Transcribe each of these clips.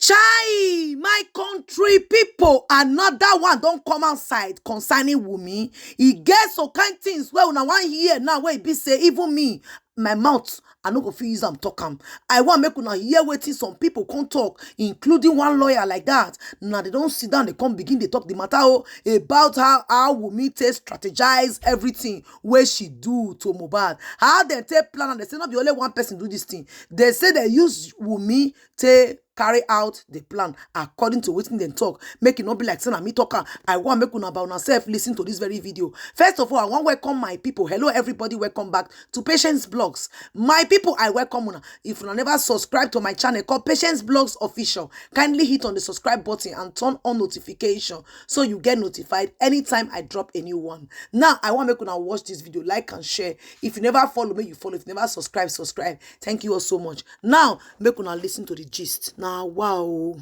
Chai, my country people, another one don't come outside concerning Wummi. He gets some kind things where una wan hear now where he be say even me, my mouth, I no go fit use am talk am. I want make una hear wetin some people come talk, including one lawyer like that. Now they don't sit down, they come begin they talk the matter about how Wummi take strategize everything where she do to Mohbad. How they take plan and they say not be only one person do this thing. They say they use Wummi to carry out the plan according to wetin dem talk. Make it not be like say na me talk am. I want make una about yourself listen to this very video. First of all, I want welcome my people. Hello everybody, welcome back to Patience Blogs. My people, I welcome una. If una never subscribe to my channel called Patience Blogs Official, kindly hit on the subscribe button and turn on notification so you get notified anytime I drop a new one. Now I want make una watch this video, like and share. If you never follow me, you follow. If you never subscribe, subscribe. Thank you all so much. Now make una listen to the gist. Now, wow.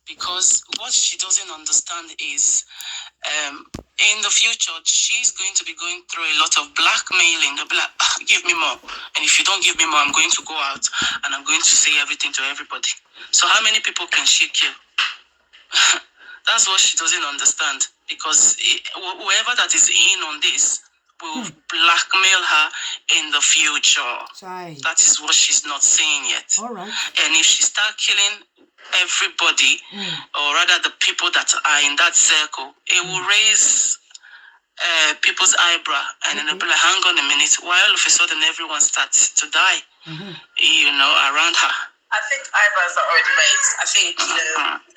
Because what she doesn't understand is in the future, she's going to be going through a lot of blackmailing. They'll be like, give me more. And if you don't give me more, I'm going to go out and I'm going to say everything to everybody. So how many people can she kill? That's what she doesn't understand. Because whoever that is in on this will blackmail her in the future. Chai. That is what she's not saying yet. All right. And if she start killing everybody, or rather the people that are in that circle, it will raise people's eyebrow, and then they'll be like, hang on a minute, why all of a sudden everyone starts to die, around her? I think eyebrows are already raised. I think,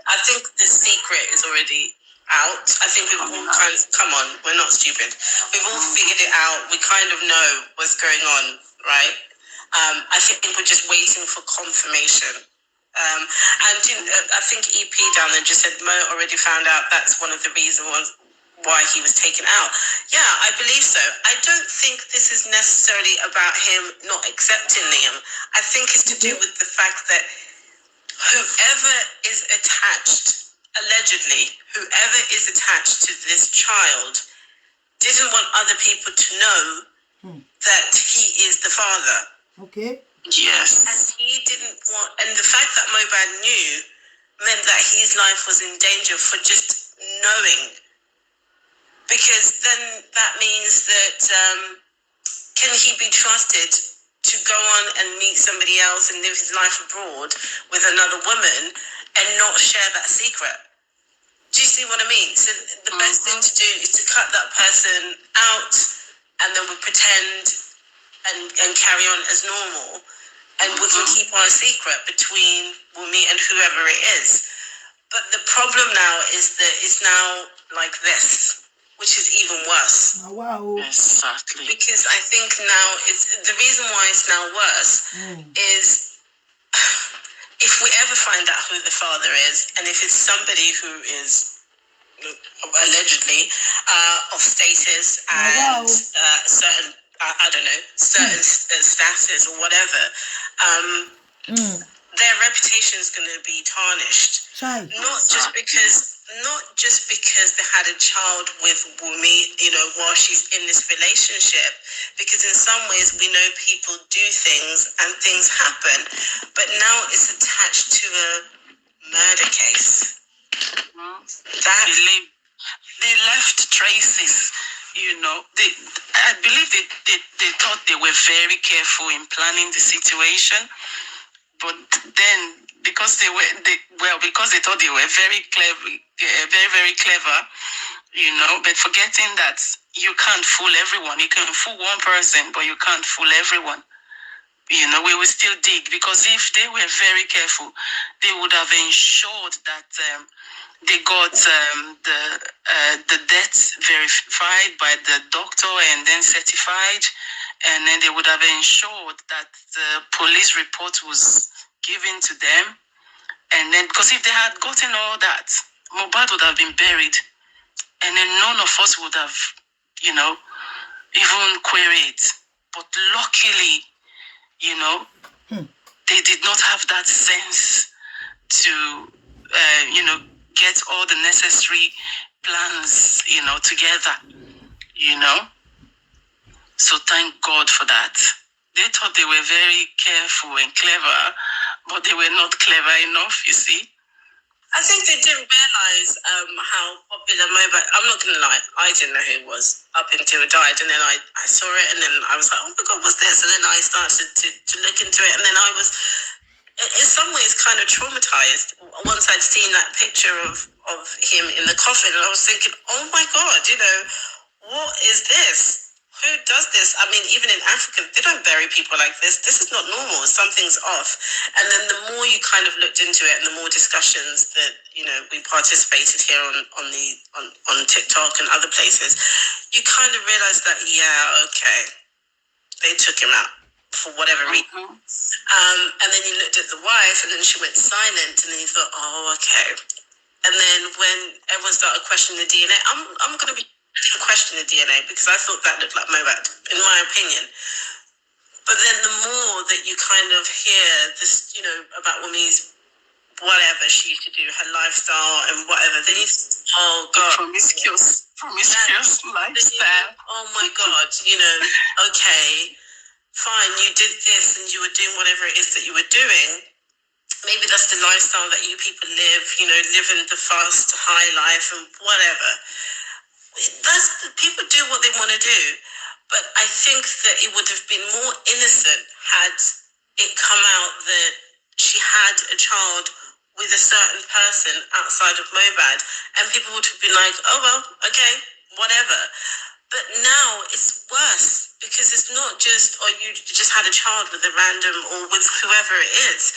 I think the secret is already out. I think we've all kind of, come on, we're not stupid. We've all figured it out. We kind of know what's going on, right? I think we're just waiting for confirmation. And I think EP down there just said Mo already found out that's one of the reasons why he was taken out. Yeah, I believe so. I don't think this is necessarily about him not accepting Liam. I think it's to do with the fact that whoever is attached, allegedly, whoever is attached to this child didn't want other people to know that he is the father. Okay. Yes. And he didn't want, and the fact that Mohbad knew meant that his life was in danger for just knowing. Because then that means that can he be trusted to go on and meet somebody else and live his life abroad with another woman and not share that secret? Do you see what I mean? So the best thing to do is to cut that person out, and then we pretend and carry on as normal, and we can keep our secret between Wummi and whoever it is. But the problem now is that it's now like this, which is even worse. Oh, wow. Exactly. Because I think now it's the reason why it's now worse is if we ever find out who the father is, and if it's somebody who is allegedly of status and certain, I don't know, certain status or whatever, their reputation is going to be tarnished. Chai. Not just because they had a child with Wummi, while she's in this relationship, because in some ways we know people do things and things happen, but now it's attached to a murder case. They left traces, I believe they thought they were very careful in planning the situation, but then because they thought they were very clever, very clever, but forgetting that you can't fool everyone. You can fool one person, but you can't fool everyone. We will still dig, because if they were very careful, they would have ensured that they got the deaths verified by the doctor and then certified, and then they would have ensured that the police report was given to them. And then, because if they had gotten all that, Mohbad would have been buried, and then none of us would have, even queried. But luckily, they did not have that sense to, get all the necessary plans, together, So thank God for that. They thought they were very careful and clever, but they were not clever enough, you see. I think they didn't realise how popular Mobad. I'm not going to lie, I didn't know who it was up until it died, and then I saw it, and then I was like, oh my God, what's this? And then I started to look into it, and then I was, in some ways, kind of traumatised once I'd seen that picture of him in the coffin, and I was thinking, oh my God, you know, what is this? Who does this? I mean, even in Africa, they don't bury people like this. This is not normal. Something's off. And then the more you kind of looked into it, and the more discussions that, you know, we participated here on TikTok and other places, you kind of realize that, yeah, okay, they took him out for whatever reason. And then you looked at the wife, and then she went silent, and then you thought, oh, okay. And then when everyone started questioning the DNA, I'm going to be question the DNA because I thought that looked like Mobad, in my opinion. But then the more that you kind of hear this, you know, about Wummi's whatever she used to do, her lifestyle and whatever, then you, oh God, promiscuous lifestyle. Oh my God, you know, okay, fine, you did this and you were doing whatever it is that you were doing. Maybe that's the lifestyle that you people live, you know, living the fast, high life and whatever. People do what they want to do, but I think that it would have been more innocent had it come out that she had a child with a certain person outside of Mobad, and people would have been like, oh well, okay, whatever. But now it's worse because it's not just, or you just had a child with a random or with whoever it is.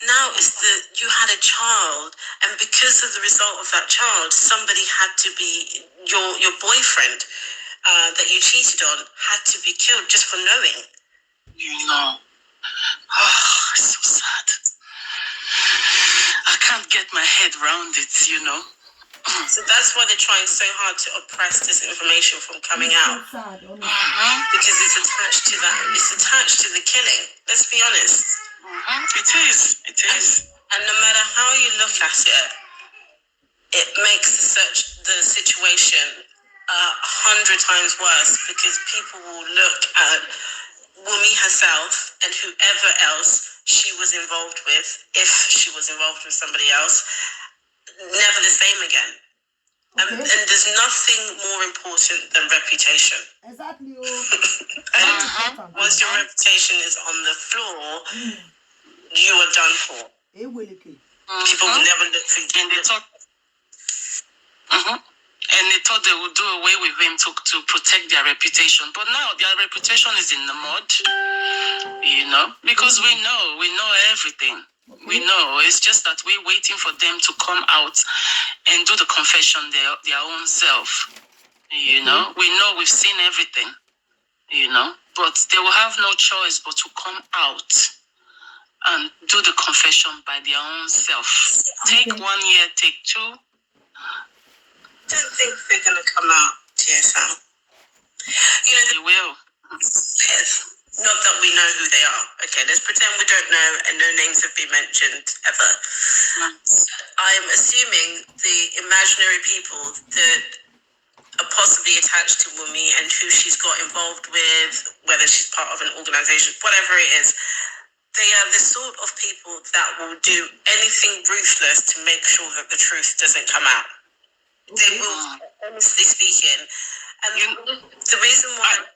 Now it's that you had a child, and because of the result of that child, somebody had to be, your boyfriend that you cheated on had to be killed just for knowing. You know. Oh, it's so sad. I can't get my head around it, you know. So that's why they're trying so hard to oppress this information from coming out. Because it's attached to that. It's attached to the killing. Let's be honest. It is. It is. And no matter how you look at it, it makes the situation 100 times worse because people will look at Wummi herself and whoever else she was involved with, if she was involved with somebody else, never the same again. Okay. And there's nothing more important than reputation. Exactly. And once your reputation is on the floor, you are done for. People will never look for you. And they thought, and they thought they would do away with him to protect their reputation. But now their reputation is in the mud, you know, because we know everything. We know. It's just that we're waiting for them to come out and do the confession their own self. You know, we know we've seen everything, you know, but they will have no choice but to come out and do the confession by their own self. Take 1 year, take 2. I don't think they're going to come out, TSL. You know, they will. Yes. Not that we know who they are. Okay, let's pretend we don't know and no names have been mentioned ever. I'm assuming the imaginary people that are possibly attached to Wummi and who she's got involved with, whether she's part of an organization, whatever it is, they are the sort of people that will do anything ruthless to make sure that the truth doesn't come out. Okay. They will, honestly speaking. And the reason why I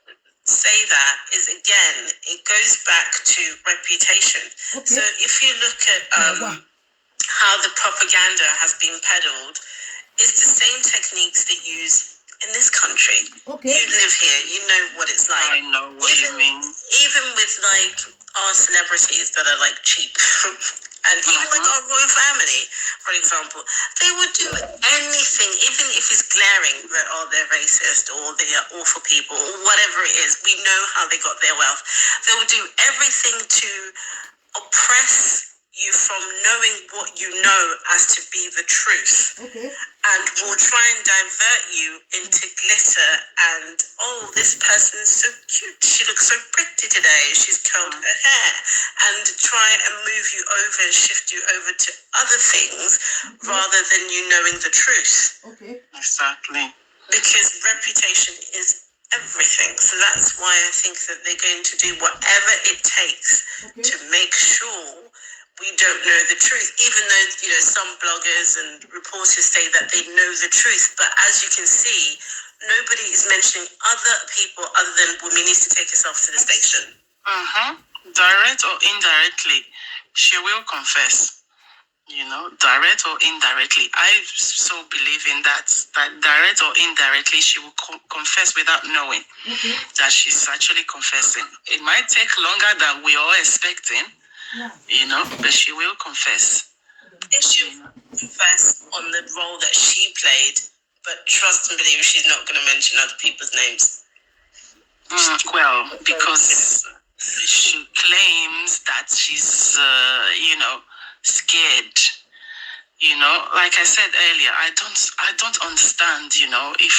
say that is, again, it goes back to reputation. Okay. So if you look at how the propaganda has been peddled, it's the same techniques they use in this country. Okay. You live here, you know what it's like. I know what you mean. Even with like our celebrities that are like cheap, and even like our royal family, for example, they would do anything, even if it's glaring that they're racist or they are awful people or whatever it is. We know how they got their wealth. They will do everything to oppress you from knowing what you know as to be the truth. Okay. And will try and divert you into glitter and, oh, this person is so cute, she looks so pretty today, she's curled her hair, and try and move you over and shift you over to other things rather than you knowing the truth. Okay. Exactly. Because reputation is everything. So that's why I think that they're going to do whatever it takes to make sure we don't know the truth, even though, you know, some bloggers and reporters say that they know the truth. But as you can see, nobody is mentioning other people other than Wummi needs to take herself to the station. Direct or indirectly, she will confess. You know, direct or indirectly. I so believe in that direct or indirectly, she will confess without knowing that she's actually confessing. It might take longer than we are expecting, you know, but she will confess. She will confess on the role that she played, but trust and believe she's not going to mention other people's names. Well, because she claims that she's, you know, scared. You know, like I said earlier, I don't understand, you know, if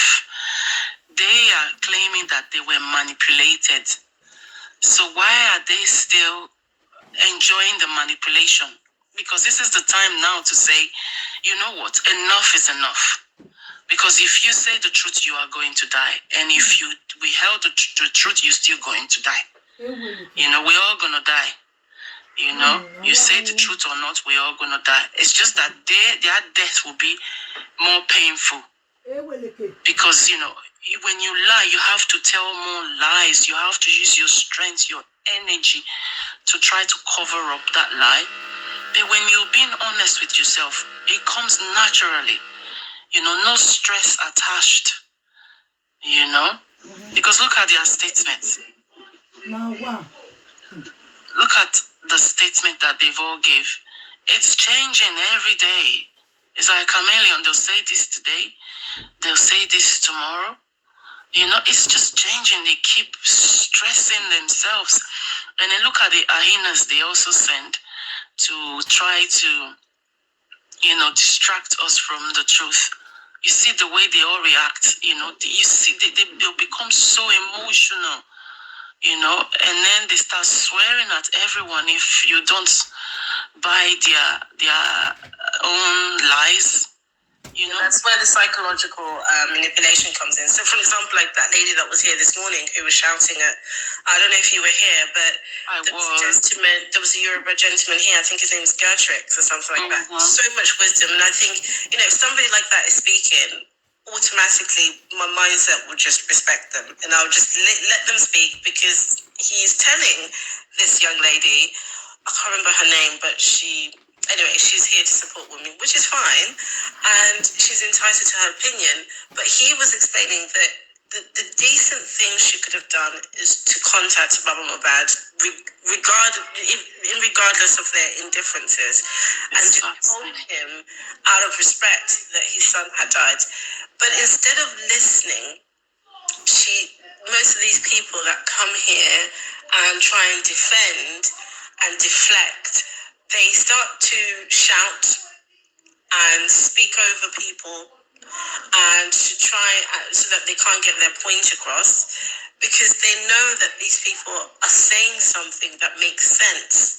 they are claiming that they were manipulated. So why are they still enjoying the manipulation? Because this is the time now to say, you know what, enough is enough. Because if you say the truth, you are going to die. And if you withhold the truth, you're still going to die. You know, we're all going to die. You know, you say the truth or not, we're all going to die. It's just that their death will be more painful. Because, you know, when you lie, you have to tell more lies. You have to use your strength, your energy to try to cover up that lie. But when you're being honest with yourself, it comes naturally. You know, no stress attached. You know? Because look at their statements. Look at the statement that they've all gave. It's changing every day. It's like a chameleon. They'll say this today. They'll say this tomorrow. You know, it's just changing. They keep stressing themselves. And then look at the hyenas they also send to try to, you know, distract us from the truth. You see the way they all react, you know, you see they'll become so emotional, you know, and then they start swearing at everyone if you don't buy their own lies. You know, that's where the psychological manipulation comes in. So, for example, like that lady that was here this morning who was shouting at, I don't know if you were here, but there was a Yoruba gentleman here, I think his name's Gertrix or something like that. So much wisdom. And I think, you know, if somebody like that is speaking, automatically my mindset will just respect them. And I'll just let them speak because he's telling this young lady, I can't remember her name, but anyway, she's here to support women, which is fine, and she's entitled to her opinion. But he was explaining that the decent thing she could have done is to contact Baba Mobad, regardless of their indifferences, and just told him out of respect that his son had died. But instead of listening, most of these people that come here and try and defend and deflect, they start to shout and speak over people and to try so that they can't get their point across, because they know that these people are saying something that makes sense.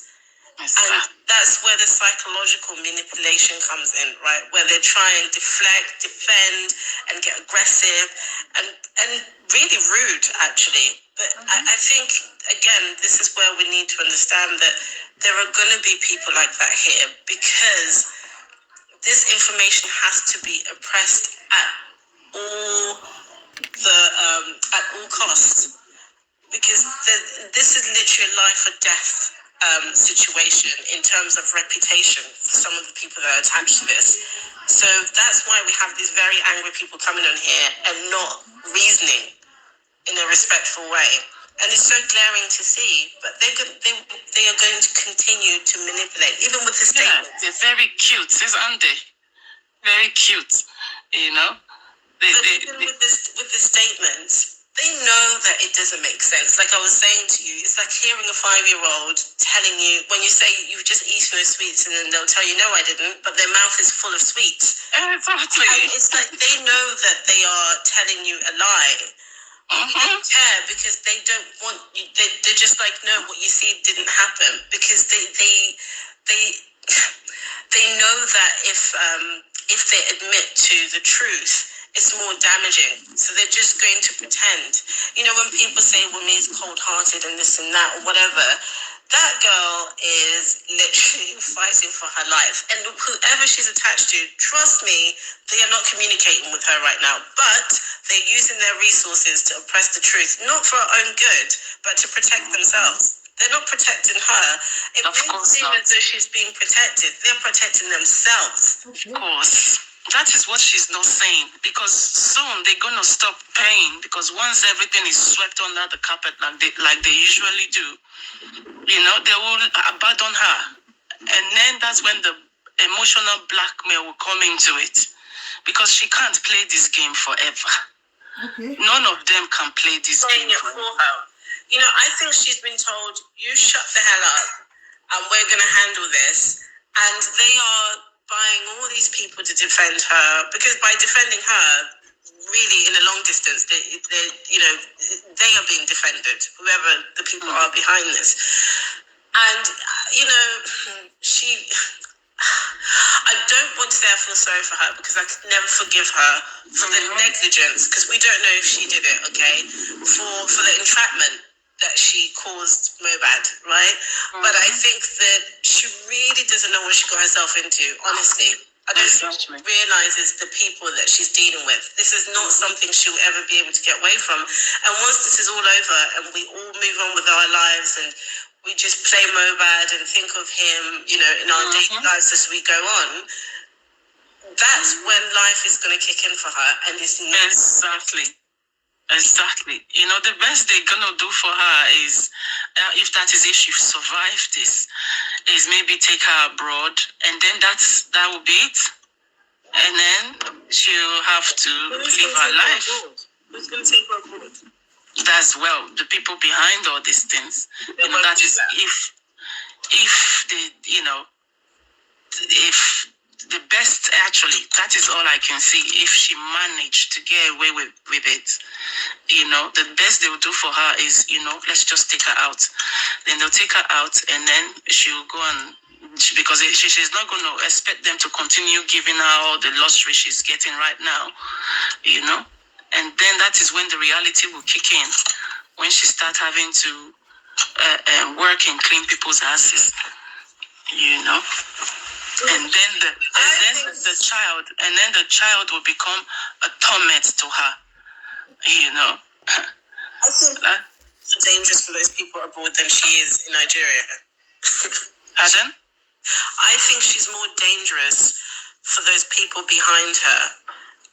And that's where the psychological manipulation comes in, right? Where they try and deflect, defend, and get aggressive and really rude, actually. But I think, again, this is where we need to understand that there are going to be people like that here, because this information has to be oppressed at all costs, because this is literally a life or death situation in terms of reputation for some of the people that are attached to this. So that's why we have these very angry people coming on here and not reasoning in a respectful way. And it's so glaring to see, but they are going to continue to manipulate, even with the statements. Yeah, they're very cute, aren't they? Very cute, you know. Even with the statements, they know that it doesn't make sense. Like I was saying to you, it's like hearing a 5-year-old telling you, when you say you've just eaten those sweets, and then they'll tell you, no, I didn't, but their mouth is full of sweets. Exactly. And it's like they know that they are telling you a lie. They don't care, because they don't want you. They're just like, no, what you see didn't happen, because they know that if they admit to the truth, it's more damaging. So they're just going to pretend. You know, when people say Wummi is cold-hearted and this and that or whatever, That girl is literally fighting for her life. And whoever she's attached to, trust me, they are not communicating with her right now. But they're using their resources to oppress the truth, not for her own good, but to protect themselves. They're not protecting her. It may seem as though she's being protected. They're protecting themselves. Of course. That is what she's not saying. Because soon they're going to stop paying. Because once everything is swept under the carpet like they usually do, they will abandon her. And then that's when the emotional blackmail will come into it. Because she can't play this game forever. Okay. None of them can play this game for her. I think she's been told, you shut the hell up and we're going to handle this. And they are buying all these people to defend her. Because by defending her, really in the long distance, they are being defended, whoever the people are behind this. And, I don't want to say I feel sorry for her because I could never forgive her for the negligence, because we don't know if she did it, okay, for the entrapment that she caused Mobad, right? But I think that she really doesn't know what she got herself into, honestly. I don't think she realizes the people that she's dealing with. This is not something she'll ever be able to get away from. And once this is all over and we all move on with our lives and we just play Mobad and think of him, in our daily lives as we go on, that's when life is going to kick in for her. And it's Exactly. The best they're going to do for her is, if she survived this, is maybe take her abroad, and then that will be it. And then she'll have to live her life. Who's going to take her abroad? That's the people behind all these things. That is if the best, actually, that is all I can see. If she managed to get away with it, the best they will do for her is, let's just take her out. Then they'll take her out, and then she'll go and, because she's not going to expect them to continue giving her all the luxury she's getting right now, And then that is when the reality will kick in, when she starts having to work and clean people's asses, And then the child will become a torment to her, I think it's dangerous for those people abroad than she is in Nigeria. Pardon? I think she's more dangerous for those people behind her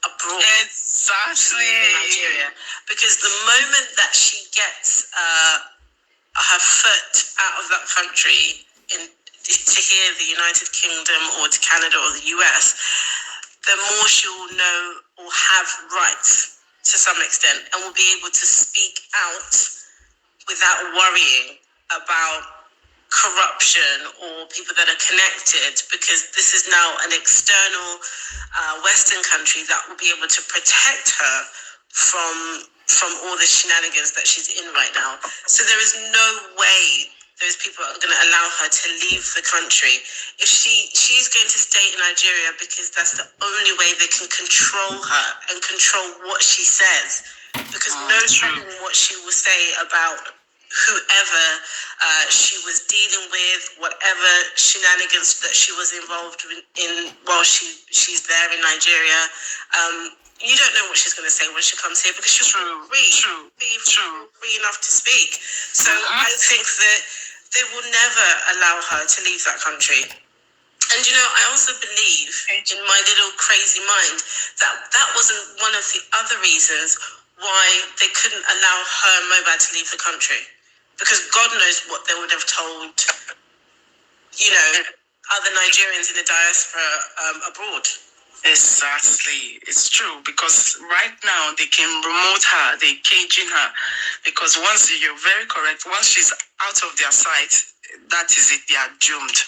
abroad. Exactly. In Nigeria. Because the moment that she gets her foot out of that country to hear the United Kingdom or to Canada or the US, the more she will know or have rights to some extent and will be able to speak out without worrying about corruption or people that are connected, because this is now an external Western country that will be able to protect her from all the shenanigans that she's in right now. So there is no way those people are going to allow her to leave the country. If she's going to stay in Nigeria, because that's the only way they can control her and control what she says. Because no telling what she will say about whoever she was dealing with, whatever shenanigans that she was involved in while she's there in Nigeria. You don't know what she's going to say when she comes here, because she'll be free enough to speak. So I think that they will never allow her to leave that country. And I also believe in my little crazy mind that wasn't one of the other reasons why they couldn't allow her Mobad to leave the country. Because God knows what they would have told, other Nigerians in the diaspora abroad. Exactly. It's true, because right now they can remote her, they're caging her, because once, you're very correct, once she's out of their sight, that is it, they are doomed.